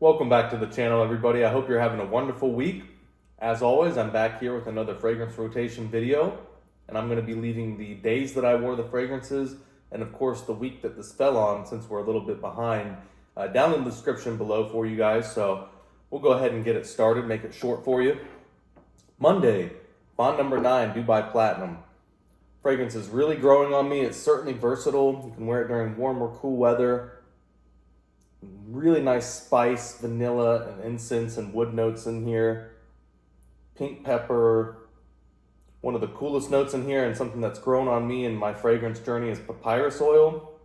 Welcome back to the channel, everybody. I hope you're having a wonderful week. As always, I'm back here with another fragrance rotation video, and I'm going to be leaving the days that I wore the fragrances and of course the week that this fell on, since we're a little bit behind, down in the description below for you guys. So we'll go ahead and get it started, make it short for you. Monday, Bond number 9, Dubai Platinum. Fragrance is really growing on me. It's certainly versatile. You can wear it during warm or cool weather. Really nice spice, vanilla, and incense and wood notes in here. Pink pepper. One of the coolest notes in here, and something that's grown on me in my fragrance journey, is papyrus oil.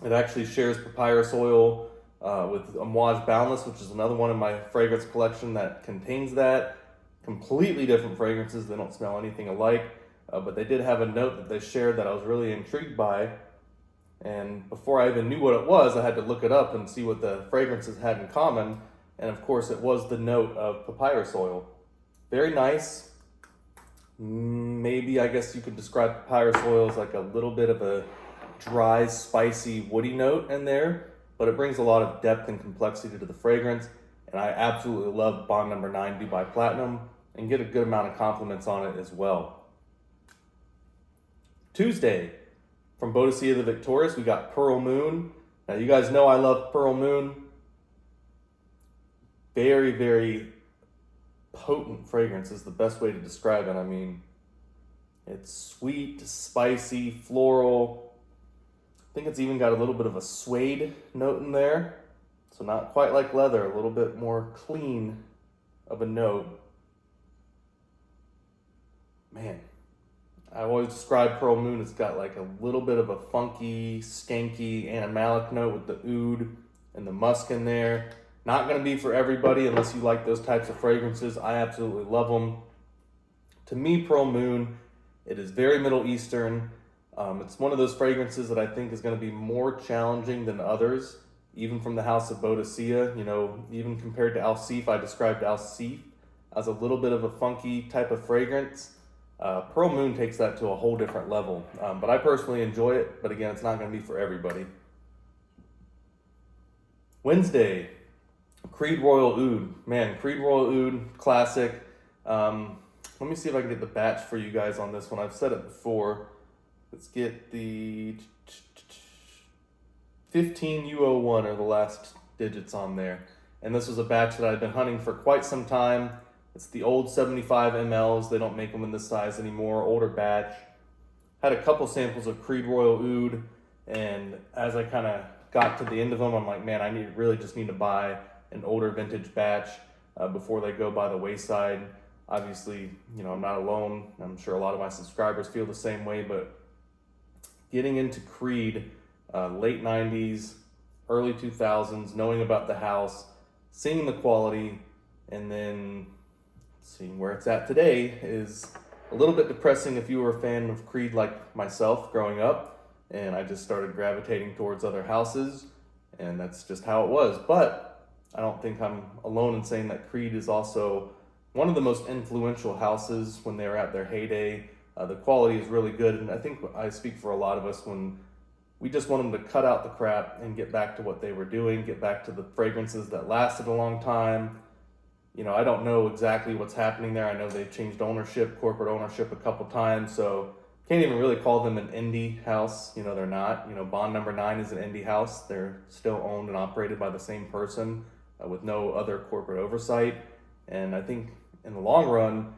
It actually shares papyrus oil with Amouage Boundless, which is another one in my fragrance collection that contains that. Completely different fragrances. They don't smell anything alike, but they did have a note that they shared that I was really intrigued by. And before I even knew what it was, I had to look it up and see what the fragrances had in common. And of course, it was the note of papyrus oil. Very nice. Maybe, I guess you could describe papyrus oil as like a little bit of a dry, spicy, woody note in there, but it brings a lot of depth and complexity to the fragrance. And I absolutely love Bond number 9 Dubai Platinum and get a good amount of compliments on it as well. Tuesday, from Boadicea the Victorious, we got Pearl Moon. Now, you guys know I love Pearl Moon. Very, very potent fragrance is the best way to describe it. I mean, it's sweet, spicy, floral. I think it's even got a little bit of a suede note in there. So not quite like leather, a little bit more clean of a note. Man, I always describe Pearl Moon, it's got like a little bit of a funky, skanky animalic note with the oud and the musk in there. Not going to be for everybody unless you like those types of fragrances. I absolutely love them. To me, Pearl Moon, it is very Middle Eastern. It's one of those fragrances that I think is going to be more challenging than others, even from the house of Boadicea. You know, even compared to Alsif, I described Alsif as a little bit of a funky type of fragrance. Pearl Moon takes that to a whole different level. But I personally enjoy it, but again, it's not going to be for everybody. Wednesday, Creed Royal Oud. Man, Creed Royal Oud, classic. Let me see if I can get the batch for you guys on this one. I've said it before. Let's get the 15U01 are the last digits on there. And this was a batch that I've been hunting for quite some time. It's the old 75 mLs. They don't make them in this size anymore. Older batch. Had a couple samples of Creed Royal Oud, and as I kind of got to the end of them, I'm like, man, I really just need to buy an older vintage batch before they go by the wayside. Obviously, you know, I'm not alone. I'm sure a lot of my subscribers feel the same way, but getting into Creed, late 90s, early 2000s, knowing about the house, seeing the quality, and then seeing where it's at today is a little bit depressing if you were a fan of Creed like myself growing up, and I just started gravitating towards other houses, and that's just how it was. But I don't think I'm alone in saying that Creed is also one of the most influential houses when they were at their heyday. The quality is really good, and I think I speak for a lot of us when we just want them to cut out the crap and get back to what they were doing, get back to the fragrances that lasted a long time. You know, I don't know exactly what's happening there. I know they've changed ownership, corporate ownership a couple times, so can't even really call them an indie house. You know, they're not. You know, Bond number 9 is an indie house. They're still owned and operated by the same person with no other corporate oversight. And I think in the long run,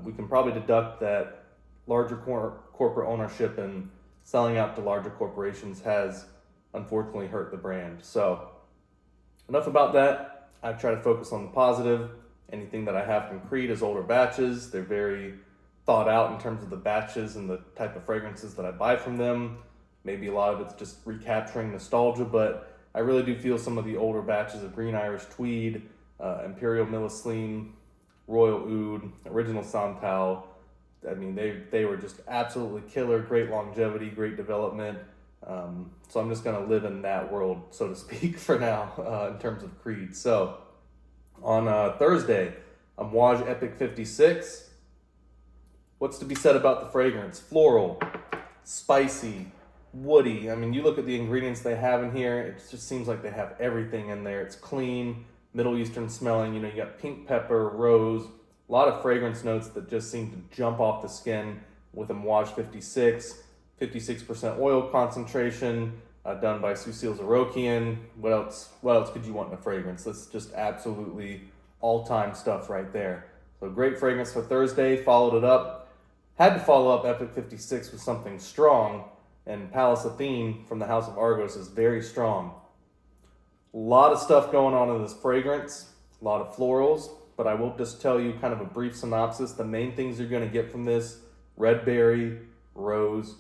we can probably deduct that larger corporate ownership and selling out to larger corporations has unfortunately hurt the brand. So enough about that. I try to focus on the positive. Anything that I have from Creed is older batches. They're very thought out in terms of the batches and the type of fragrances that I buy from them. Maybe a lot of it's just recapturing nostalgia, but I really do feel some of the older batches of Green Irish Tweed, Imperial Milleslein, Royal Oud, Original Santal. I mean, they were just absolutely killer, great longevity, great development. So I'm just going to live in that world, so to speak, for now, in terms of Creed. So on Thursday, Amouage Epic 56. What's to be said about the fragrance? Floral, spicy, woody. I mean, you look at the ingredients they have in here, it just seems like they have everything in there. It's clean, Middle Eastern smelling. You know, you got pink pepper, rose, a lot of fragrance notes that just seem to jump off the skin with Amouage 56, 56% oil concentration, done by Susil Zarokian. What else could you want in a fragrance? That's just absolutely all-time stuff right there. So great fragrance for Thursday. Followed it up. Had to follow up Epic 56 with something strong, and Pallas Athene from the House of Argos is very strong. A lot of stuff going on in this fragrance, a lot of florals, but I will just tell you kind of a brief synopsis. The main things you're going to get from this: red berry, rose,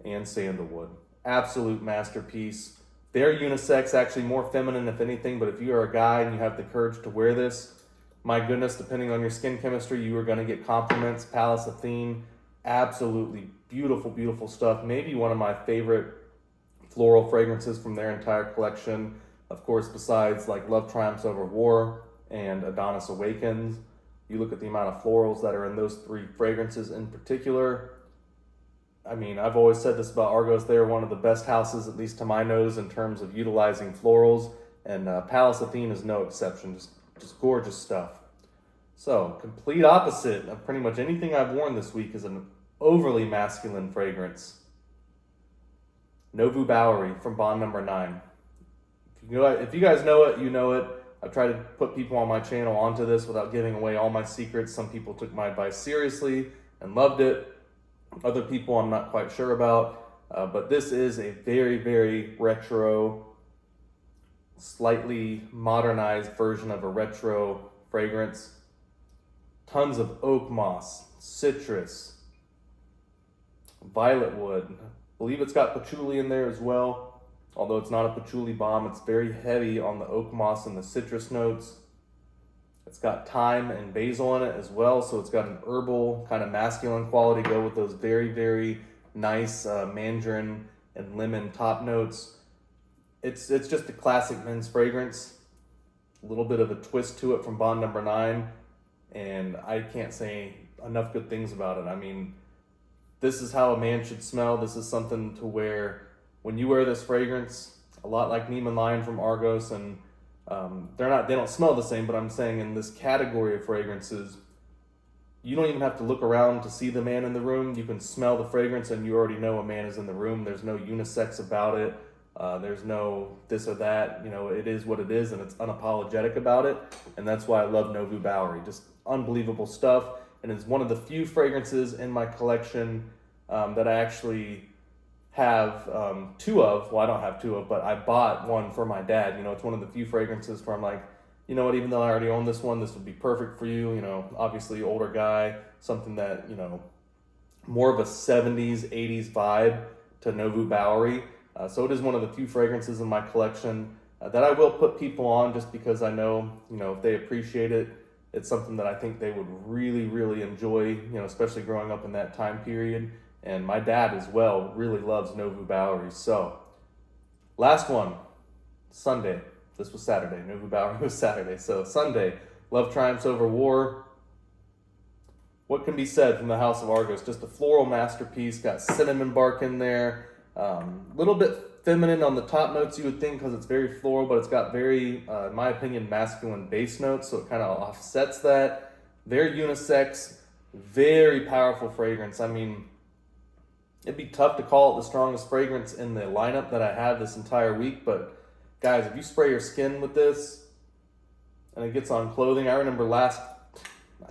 and sandalwood. Absolute masterpiece. They're unisex, actually more feminine if anything, but if you are a guy and you have the courage to wear this, my goodness, depending on your skin chemistry, you are going to get compliments. Pallas Athene, absolutely beautiful, beautiful stuff. Maybe one of my favorite floral fragrances from their entire collection. Of course, besides like Love Triumphs Over War and Adonis Awakens, you look at the amount of florals that are in those three fragrances in particular. I mean, I've always said this about Argos. They're one of the best houses, at least to my nose, in terms of utilizing florals. And Pallas Athene is no exception. Just gorgeous stuff. So, complete opposite of pretty much anything I've worn this week is an overly masculine fragrance. Nouveau Bowery from Bond Number 9. If you guys know it, you know it. I've tried to put people on my channel onto this without giving away all my secrets. Some people took my advice seriously and loved it. Other people I'm not quite sure about. But this is a very, very retro, slightly modernized version of a retro fragrance. Tons of oak moss, citrus, violet wood. I believe it's got patchouli in there as well. Although it's not a patchouli bomb, it's very heavy on the oak moss and the citrus notes. It's got thyme and basil in it as well, so it's got an herbal kind of masculine quality to go with those very, very nice mandarin and lemon top notes. It's just a classic men's fragrance. A little bit of a twist to it from Bond Number 9, and I can't say enough good things about it. I mean, this is how a man should smell. This is something to where when you wear this fragrance, a lot like Neiman Lion from Argos, and they don't smell the same, but I'm saying in this category of fragrances, you don't even have to look around to see the man in the room. You can smell the fragrance and you already know a man is in the room. There's no unisex about it. There's no this or that. You know, it is what it is, and it's unapologetic about it. And that's why I love Nouveau Bowery. Just unbelievable stuff. And it's one of the few fragrances in my collection that I actually have two of. Well, I don't have two of, but I bought one for my dad. You know, it's one of the few fragrances where I'm like, you know what, even though I already own this one, this would be perfect for you. You know, obviously older guy, something that, you know, more of a 70s, 80s vibe to Nouveau Bowery. So it is one of the few fragrances in my collection that I will put people on just because I know, you know, if they appreciate it, it's something that I think they would really, really enjoy, you know, especially growing up in that time period. And my dad as well really loves Nouveau Bowery. So, last one, Sunday. This was Saturday. Nouveau Bowery was Saturday. So, Sunday, Love Triumphs Over War. What can be said from the House of Argos? Just a floral masterpiece. Got cinnamon bark in there. Little bit feminine on the top notes, you would think, because it's very floral, but it's got very, in my opinion, masculine bass notes. So, it kind of offsets that. Very unisex. Very powerful fragrance. I mean, it'd be tough to call it the strongest fragrance in the lineup that I have this entire week, but guys, if you spray your skin with this and it gets on clothing, I remember I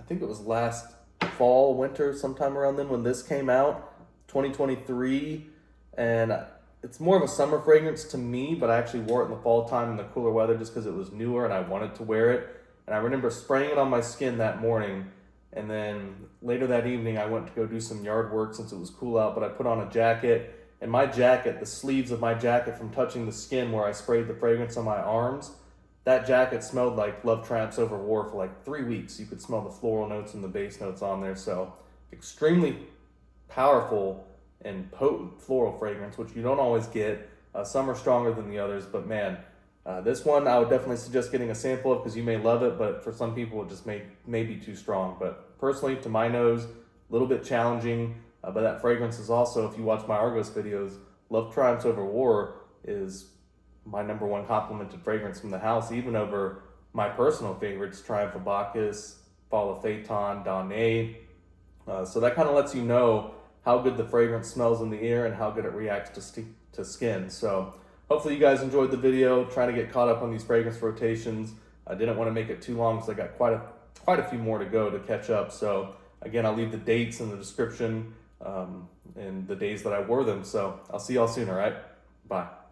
think it was last fall, winter, sometime around then when this came out, 2023, and it's more of a summer fragrance to me, but I actually wore it in the fall time in the cooler weather just because it was newer and I wanted to wear it, and I remember spraying it on my skin that morning. And then later that evening, I went to go do some yard work since it was cool out, but I put on a jacket, and my jacket, the sleeves of my jacket from touching the skin where I sprayed the fragrance on my arms, that jacket smelled like Love Triumphs Over War for like 3 weeks. You could smell the floral notes and the bass notes on there. So extremely powerful and potent floral fragrance, which you don't always get. Some are stronger than the others, but man, this one I would definitely suggest getting a sample of because you may love it, but for some people it just may be too strong. But personally, to my nose, a little bit challenging, but that fragrance is also, if you watch my Argos videos, Love Triumphs Over War is my number one complimented fragrance from the house, even over my personal favorites, Triumph of Bacchus, Fall of Phaeton, Danae. So that kind of lets you know how good the fragrance smells in the air and how good it reacts to skin. So hopefully you guys enjoyed the video, trying to get caught up on these fragrance rotations. I didn't want to make it too long because I got quite a few more to go to catch up. So again, I'll leave the dates in the description and the days that I wore them. So I'll see y'all soon, all right? Bye.